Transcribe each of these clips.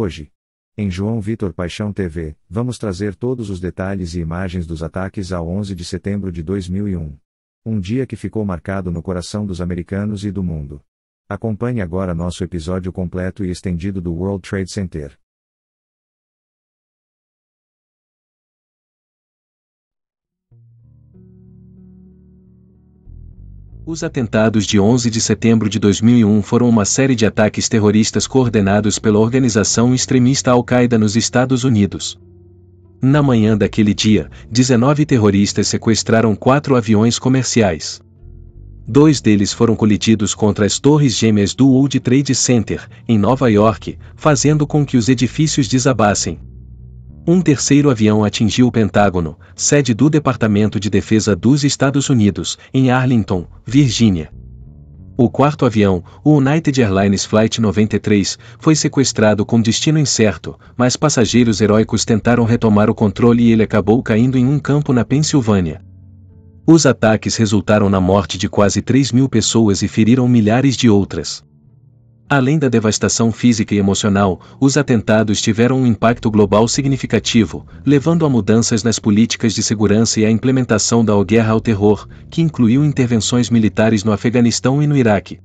Hoje, em João Vitor Paixão TV, vamos trazer todos os detalhes e imagens dos ataques ao 11 de setembro de 2001. Um dia que ficou marcado no coração dos americanos e do mundo. Acompanhe agora nosso episódio completo e estendido do World Trade Center. Os atentados de 11 de setembro de 2001 foram uma série de ataques terroristas coordenados pela organização extremista Al-Qaeda nos Estados Unidos. Na manhã daquele dia, 19 terroristas sequestraram 4 aviões comerciais. 2 deles foram colididos contra as torres gêmeas do World Trade Center, em Nova York, fazendo com que os edifícios desabassem. Um terceiro avião atingiu o Pentágono, sede do Departamento de Defesa dos Estados Unidos, em Arlington, Virgínia. O quarto avião, o United Airlines Flight 93, foi sequestrado com destino incerto, mas passageiros heróicos tentaram retomar o controle e ele acabou caindo em um campo na Pensilvânia. Os ataques resultaram na morte de quase 3.000 pessoas e feriram milhares de outras. Além da devastação física e emocional, os atentados tiveram um impacto global significativo, levando a mudanças nas políticas de segurança e à implementação da guerra ao terror, que incluiu intervenções militares no Afeganistão e no Iraque.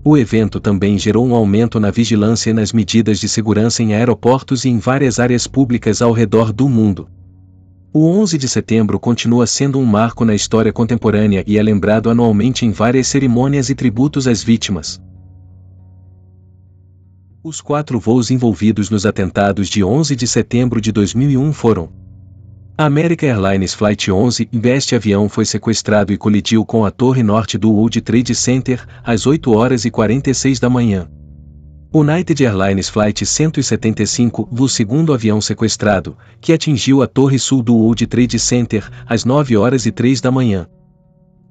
O evento também gerou um aumento na vigilância e nas medidas de segurança em aeroportos e em várias áreas públicas ao redor do mundo. O 11 de setembro continua sendo um marco na história contemporânea e é lembrado anualmente em várias cerimônias e tributos às vítimas. Os 4 voos envolvidos nos atentados de 11 de setembro de 2001 foram: American Airlines Flight 11, este avião foi sequestrado e colidiu com a torre norte do World Trade Center, às 8h46 da manhã. United Airlines Flight 175, o segundo avião sequestrado, que atingiu a torre sul do World Trade Center, às 9h03 da manhã.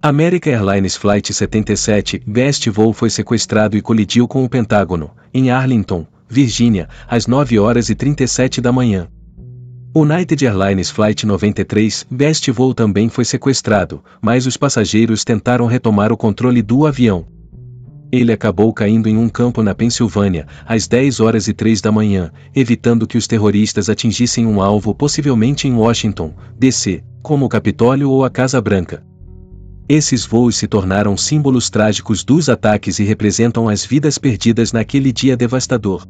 American Airlines Flight 77, este voo foi sequestrado e colidiu com o Pentágono, em Arlington, Virgínia, às 9h37 da manhã. United Airlines Flight 93, este voo também foi sequestrado, mas os passageiros tentaram retomar o controle do avião. Ele acabou caindo em um campo na Pensilvânia, às 10h03 da manhã, evitando que os terroristas atingissem um alvo possivelmente em Washington, D.C., como o Capitólio ou a Casa Branca. Esses voos se tornaram símbolos trágicos dos ataques e representam as vidas perdidas naquele dia devastador.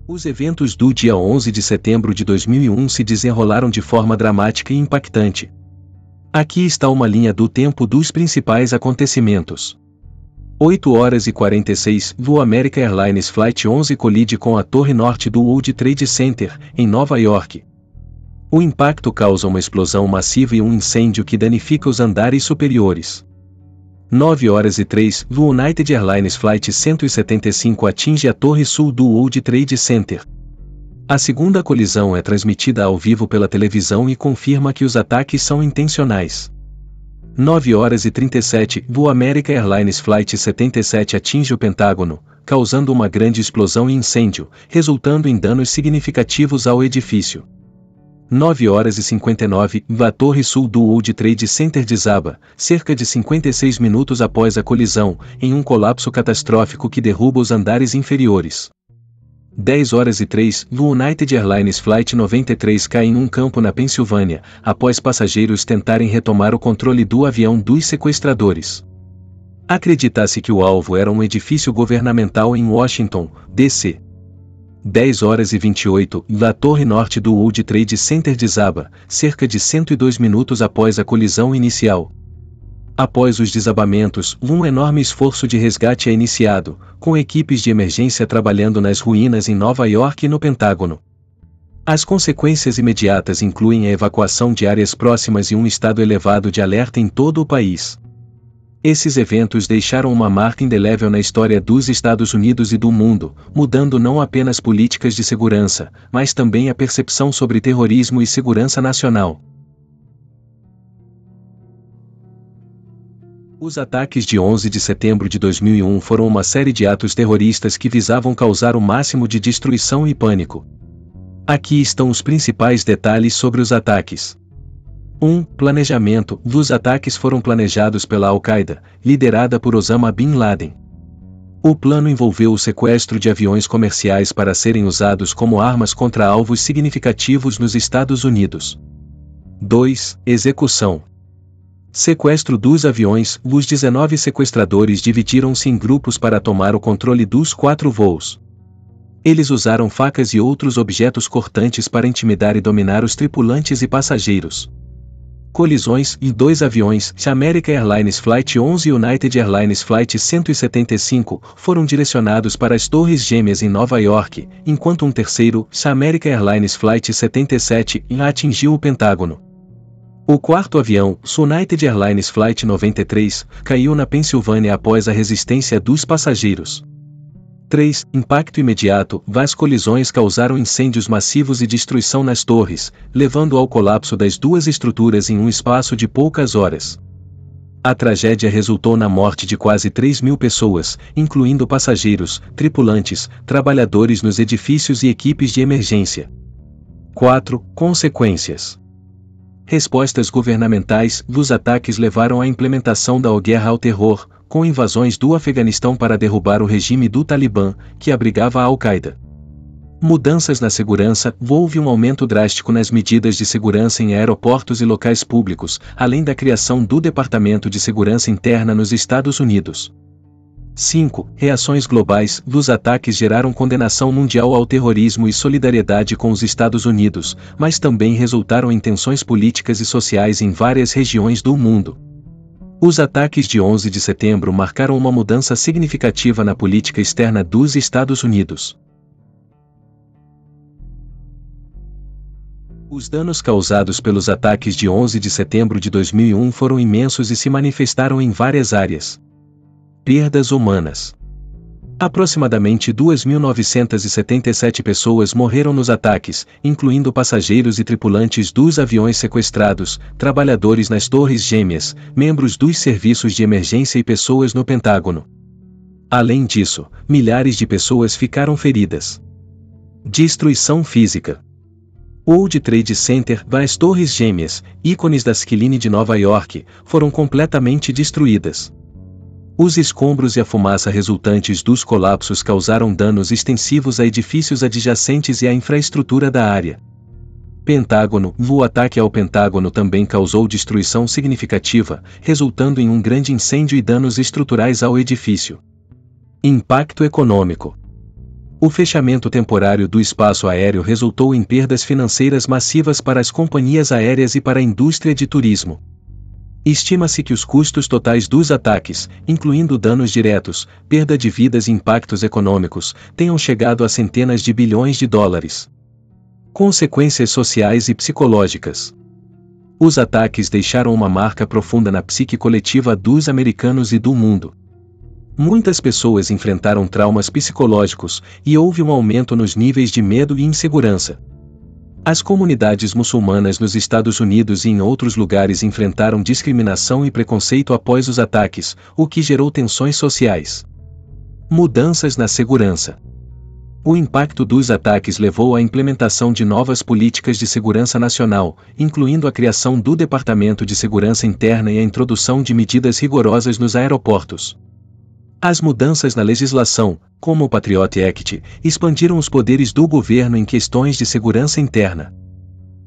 Os eventos do dia 11 de setembro de 2001 se desenrolaram de forma dramática e impactante. Aqui está uma linha do tempo dos principais acontecimentos. 8h46, o American Airlines Flight 11 colide com a torre norte do World Trade Center, em Nova York. O impacto causa uma explosão massiva e um incêndio que danifica os andares superiores. 9h03, o United Airlines Flight 175 atinge a torre sul do World Trade Center. A segunda colisão é transmitida ao vivo pela televisão e confirma que os ataques são intencionais. 9h37, o American Airlines Flight 77 atinge o Pentágono, causando uma grande explosão e incêndio, resultando em danos significativos ao edifício. 9h59, a torre sul do World Trade Center desaba, cerca de 56 minutos após a colisão, em um colapso catastrófico que derruba os andares inferiores. 10h03, o United Airlines Flight 93 cai em um campo na Pensilvânia, após passageiros tentarem retomar o controle do avião dos sequestradores. Acredita-se que o alvo era um edifício governamental em Washington, D.C. 10h28, a torre norte do World Trade Center desaba, cerca de 102 minutos após a colisão inicial. Após os desabamentos, um enorme esforço de resgate é iniciado, com equipes de emergência trabalhando nas ruínas em Nova York e no Pentágono. As consequências imediatas incluem a evacuação de áreas próximas e um estado elevado de alerta em todo o país. Esses eventos deixaram uma marca indelével na história dos Estados Unidos e do mundo, mudando não apenas políticas de segurança, mas também a percepção sobre terrorismo e segurança nacional. Os ataques de 11 de setembro de 2001 foram uma série de atos terroristas que visavam causar o máximo de destruição e pânico. Aqui estão os principais detalhes sobre os ataques. 1. Planejamento. Os ataques foram planejados pela Al-Qaeda, liderada por Osama Bin Laden. O plano envolveu o sequestro de aviões comerciais para serem usados como armas contra alvos significativos nos Estados Unidos. 2. Execução. Sequestro dos aviões. Os 19 sequestradores dividiram-se em grupos para tomar o controle dos 4 voos. Eles usaram facas e outros objetos cortantes para intimidar e dominar os tripulantes e passageiros. Colisões e 2 aviões, American Airlines Flight 11 e United Airlines Flight 175, foram direcionados para as Torres Gêmeas em Nova York, enquanto um terceiro, American Airlines Flight 77, atingiu o Pentágono. O 4º avião, United Airlines Flight 93, caiu na Pensilvânia após a resistência dos passageiros. 3. Impacto imediato. As colisões causaram incêndios massivos e destruição nas torres, levando ao colapso das 2 estruturas em um espaço de poucas horas. A tragédia resultou na morte de quase 3.000 pessoas, incluindo passageiros, tripulantes, trabalhadores nos edifícios e equipes de emergência. 4. Consequências. Respostas governamentais. Os ataques levaram à implementação da guerra ao terror, com invasões do Afeganistão para derrubar o regime do Talibã, que abrigava a Al-Qaeda. Mudanças na segurança. Houve um aumento drástico nas medidas de segurança em aeroportos e locais públicos, além da criação do Departamento de Segurança Interna nos Estados Unidos. 5. Reações globais. Os ataques geraram condenação mundial ao terrorismo e solidariedade com os Estados Unidos, mas também resultaram em tensões políticas e sociais em várias regiões do mundo. Os ataques de 11 de setembro marcaram uma mudança significativa na política externa dos Estados Unidos. Os danos causados pelos ataques de 11 de setembro de 2001 foram imensos e se manifestaram em várias áreas. Perdas humanas. Aproximadamente 2.977 pessoas morreram nos ataques, incluindo passageiros e tripulantes dos aviões sequestrados, trabalhadores nas Torres Gêmeas, membros dos serviços de emergência e pessoas no Pentágono. Além disso, milhares de pessoas ficaram feridas. Destruição física. O World Trade Center, as Torres Gêmeas, ícones da skyline de Nova York, foram completamente destruídas. Os escombros e a fumaça resultantes dos colapsos causaram danos extensivos a edifícios adjacentes e à infraestrutura da área. Pentágono. O ataque ao Pentágono também causou destruição significativa, resultando em um grande incêndio e danos estruturais ao edifício. Impacto econômico. O fechamento temporário do espaço aéreo resultou em perdas financeiras massivas para as companhias aéreas e para a indústria de turismo. Estima-se que os custos totais dos ataques, incluindo danos diretos, perda de vidas e impactos econômicos, tenham chegado a centenas de bilhões de dólares. Consequências sociais e psicológicas. Os ataques deixaram uma marca profunda na psique coletiva dos americanos e do mundo. Muitas pessoas enfrentaram traumas psicológicos, e houve um aumento nos níveis de medo e insegurança. As comunidades muçulmanas nos Estados Unidos e em outros lugares enfrentaram discriminação e preconceito após os ataques, o que gerou tensões sociais. Mudanças na segurança. O impacto dos ataques levou à implementação de novas políticas de segurança nacional, incluindo a criação do Departamento de Segurança Interna e a introdução de medidas rigorosas nos aeroportos. As mudanças na legislação, como o Patriot Act, expandiram os poderes do governo em questões de segurança interna.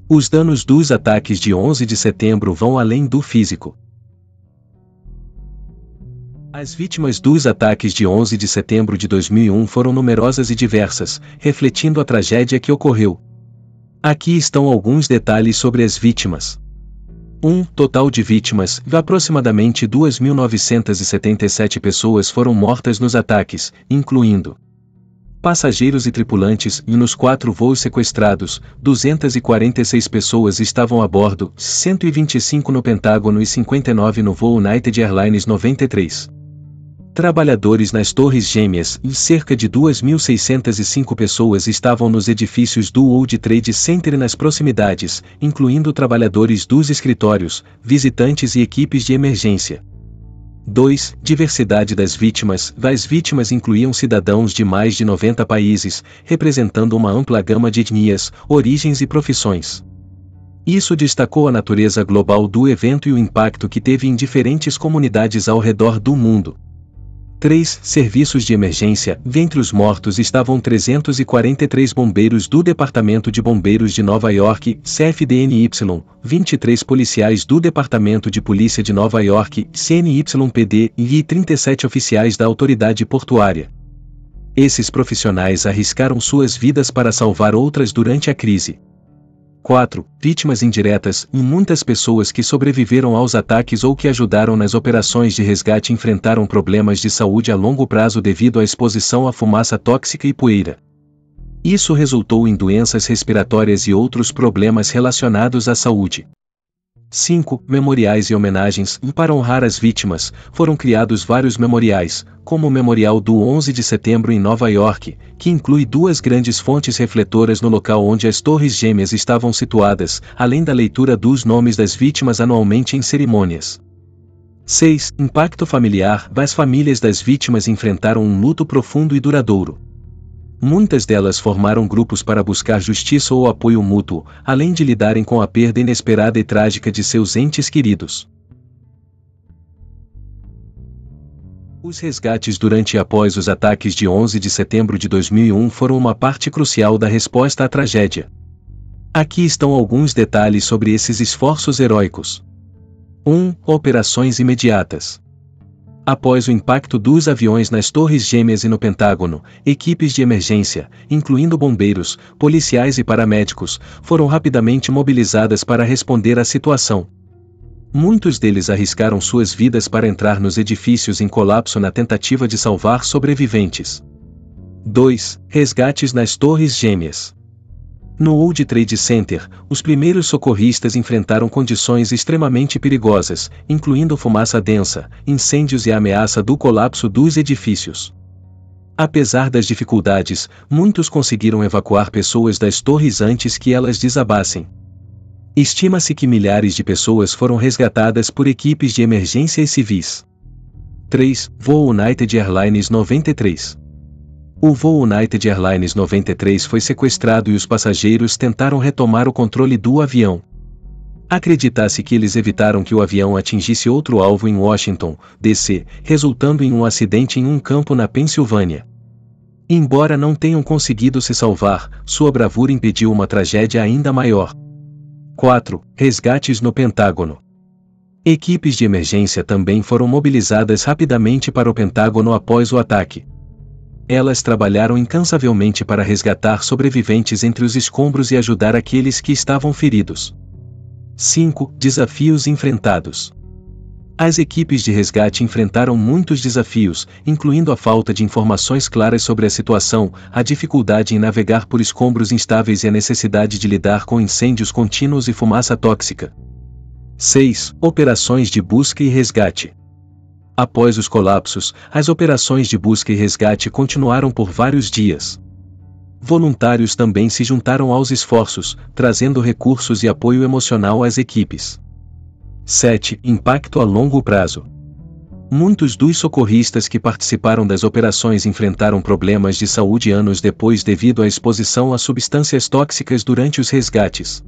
Os danos dos ataques de 11 de setembro vão além do físico. As vítimas dos ataques de 11 de setembro de 2001 foram numerosas e diversas, refletindo a tragédia que ocorreu. Aqui estão alguns detalhes sobre as vítimas. Total de vítimas. Aproximadamente 2.977 pessoas foram mortas nos ataques, incluindo passageiros e tripulantes, e nos 4 voos sequestrados, 246 pessoas estavam a bordo, 125 no Pentágono e 59 no voo United Airlines 93. Trabalhadores nas Torres Gêmeas, e cerca de 2.605 pessoas estavam nos edifícios do World Trade Center e nas proximidades, incluindo trabalhadores dos escritórios, visitantes e equipes de emergência. 2. Diversidade das vítimas. As vítimas incluíam cidadãos de mais de 90 países, representando uma ampla gama de etnias, origens e profissões. Isso destacou a natureza global do evento e o impacto que teve em diferentes comunidades ao redor do mundo. 3. Serviços de emergência. Entre os mortos estavam 343 bombeiros do Departamento de Bombeiros de Nova York, CFDNY, 23 policiais do Departamento de Polícia de Nova York, CNYPD, e 37 oficiais da Autoridade Portuária. Esses profissionais arriscaram suas vidas para salvar outras durante a crise. 4. Vítimas indiretas. Muitas pessoas que sobreviveram aos ataques ou que ajudaram nas operações de resgate enfrentaram problemas de saúde a longo prazo devido à exposição à fumaça tóxica e poeira. Isso resultou em doenças respiratórias e outros problemas relacionados à saúde. 5. Memoriais e homenagens. Para honrar as vítimas, foram criados vários memoriais, como o Memorial do 11 de Setembro em Nova York, que inclui 2 grandes fontes refletoras no local onde as Torres Gêmeas estavam situadas, além da leitura dos nomes das vítimas anualmente em cerimônias. 6. Impacto familiar. As famílias das vítimas enfrentaram um luto profundo e duradouro. Muitas delas formaram grupos para buscar justiça ou apoio mútuo, além de lidarem com a perda inesperada e trágica de seus entes queridos. Os resgates durante e após os ataques de 11 de setembro de 2001 foram uma parte crucial da resposta à tragédia. Aqui estão alguns detalhes sobre esses esforços heróicos. 1. Operações imediatas. Após o impacto dos aviões nas Torres Gêmeas e no Pentágono, equipes de emergência, incluindo bombeiros, policiais e paramédicos, foram rapidamente mobilizadas para responder à situação. Muitos deles arriscaram suas vidas para entrar nos edifícios em colapso na tentativa de salvar sobreviventes. 2. Resgates nas Torres Gêmeas. No World Trade Center, os primeiros socorristas enfrentaram condições extremamente perigosas, incluindo fumaça densa, incêndios e a ameaça do colapso dos edifícios. Apesar das dificuldades, muitos conseguiram evacuar pessoas das torres antes que elas desabassem. Estima-se que milhares de pessoas foram resgatadas por equipes de emergência e civis. 3. Voo United Airlines 93. O voo United Airlines 93 foi sequestrado e os passageiros tentaram retomar o controle do avião. Acredita-se que eles evitaram que o avião atingisse outro alvo em Washington, D.C., resultando em um acidente em um campo na Pensilvânia. Embora não tenham conseguido se salvar, sua bravura impediu uma tragédia ainda maior. 4. Resgates no Pentágono. Equipes de emergência também foram mobilizadas rapidamente para o Pentágono após o ataque. Elas trabalharam incansavelmente para resgatar sobreviventes entre os escombros e ajudar aqueles que estavam feridos. 5. Desafios enfrentados. As equipes de resgate enfrentaram muitos desafios, incluindo a falta de informações claras sobre a situação, a dificuldade em navegar por escombros instáveis e a necessidade de lidar com incêndios contínuos e fumaça tóxica. 6. Operações de busca e resgate. Após os colapsos, as operações de busca e resgate continuaram por vários dias. Voluntários também se juntaram aos esforços, trazendo recursos e apoio emocional às equipes. 7. Impacto a longo prazo. Muitos dos socorristas que participaram das operações enfrentaram problemas de saúde anos depois devido à exposição a substâncias tóxicas durante os resgates.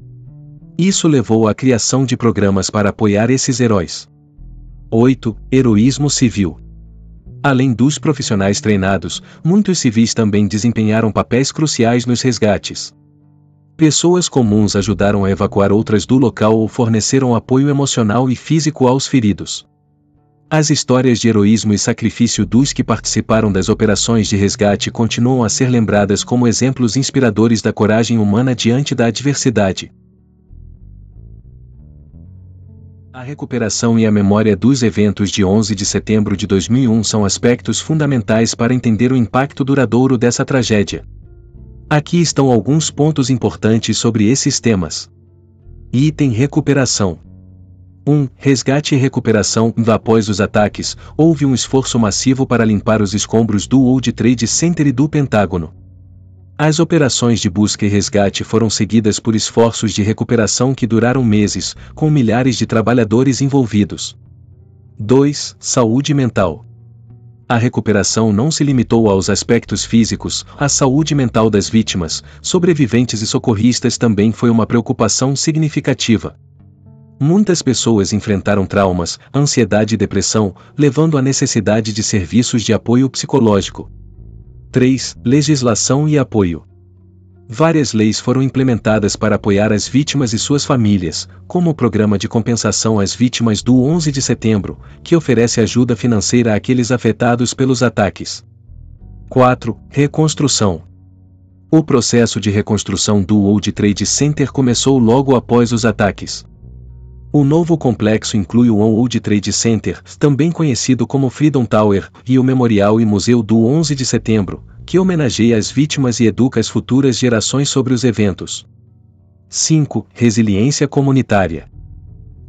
Isso levou à criação de programas para apoiar esses heróis. 8. Heroísmo civil. Além dos profissionais treinados, muitos civis também desempenharam papéis cruciais nos resgates. Pessoas comuns ajudaram a evacuar outras do local ou forneceram apoio emocional e físico aos feridos. As histórias de heroísmo e sacrifício dos que participaram das operações de resgate continuam a ser lembradas como exemplos inspiradores da coragem humana diante da adversidade. A recuperação e a memória dos eventos de 11 de setembro de 2001 são aspectos fundamentais para entender o impacto duradouro dessa tragédia. Aqui estão alguns pontos importantes sobre esses temas. Item recuperação. 1. Resgate e recuperação. Após os ataques, houve um esforço massivo para limpar os escombros do World Trade Center e do Pentágono. As operações de busca e resgate foram seguidas por esforços de recuperação que duraram meses, com milhares de trabalhadores envolvidos. 2. Saúde mental. A recuperação não se limitou aos aspectos físicos, a saúde mental das vítimas, sobreviventes e socorristas também foi uma preocupação significativa. Muitas pessoas enfrentaram traumas, ansiedade e depressão, levando à necessidade de serviços de apoio psicológico. 3. Legislação e apoio. Várias leis foram implementadas para apoiar as vítimas e suas famílias, como o Programa de Compensação às Vítimas do 11 de setembro, que oferece ajuda financeira àqueles afetados pelos ataques. 4. Reconstrução. O processo de reconstrução do World Trade Center começou logo após os ataques. O novo complexo inclui o World Trade Center, também conhecido como Freedom Tower, e o Memorial e Museu do 11 de setembro, que homenageia as vítimas e educa as futuras gerações sobre os eventos. 5. Resiliência comunitária.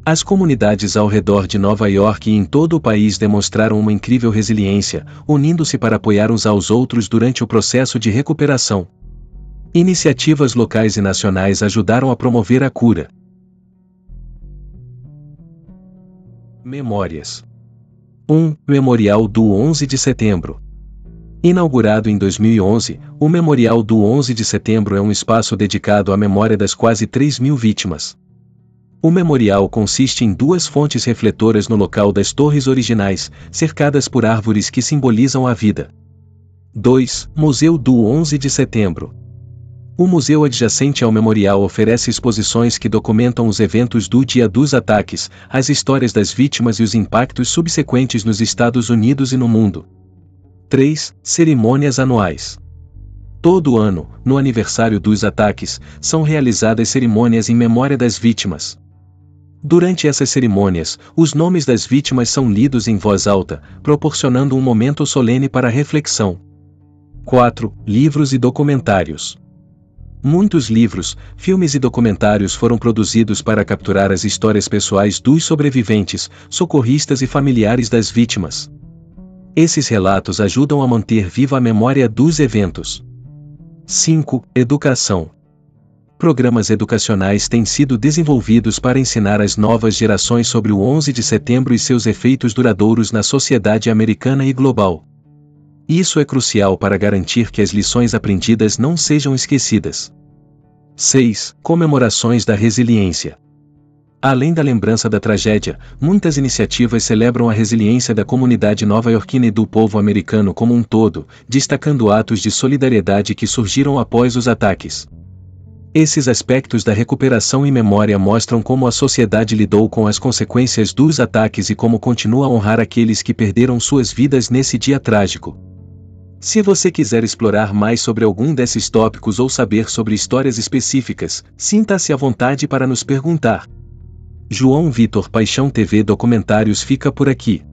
As comunidades ao redor de Nova York e em todo o país demonstraram uma incrível resiliência, unindo-se para apoiar uns aos outros durante o processo de recuperação. Iniciativas locais e nacionais ajudaram a promover a cura. Memórias. 1. Memorial do 11 de setembro. Inaugurado em 2011, o Memorial do 11 de setembro é um espaço dedicado à memória das quase 3.000 vítimas. O memorial consiste em 2 fontes refletoras no local das torres originais, cercadas por árvores que simbolizam a vida. 2. Museu do 11 de setembro. O museu adjacente ao memorial oferece exposições que documentam os eventos do dia dos ataques, as histórias das vítimas e os impactos subsequentes nos Estados Unidos e no mundo. 3. Cerimônias anuais. Todo ano, no aniversário dos ataques, são realizadas cerimônias em memória das vítimas. Durante essas cerimônias, os nomes das vítimas são lidos em voz alta, proporcionando um momento solene para reflexão. 4. Livros e documentários. Muitos livros, filmes e documentários foram produzidos para capturar as histórias pessoais dos sobreviventes, socorristas e familiares das vítimas. Esses relatos ajudam a manter viva a memória dos eventos. 5. Educação. Programas educacionais têm sido desenvolvidos para ensinar as novas gerações sobre o 11 de setembro e seus efeitos duradouros na sociedade americana e global. Isso é crucial para garantir que as lições aprendidas não sejam esquecidas. 6. Comemorações da resiliência. Além da lembrança da tragédia, muitas iniciativas celebram a resiliência da comunidade nova-iorquina e do povo americano como um todo, destacando atos de solidariedade que surgiram após os ataques. Esses aspectos da recuperação e memória mostram como a sociedade lidou com as consequências dos ataques e como continua a honrar aqueles que perderam suas vidas nesse dia trágico. Se você quiser explorar mais sobre algum desses tópicos ou saber sobre histórias específicas, sinta-se à vontade para nos perguntar. João Vitor Paixão TV Documentários fica por aqui.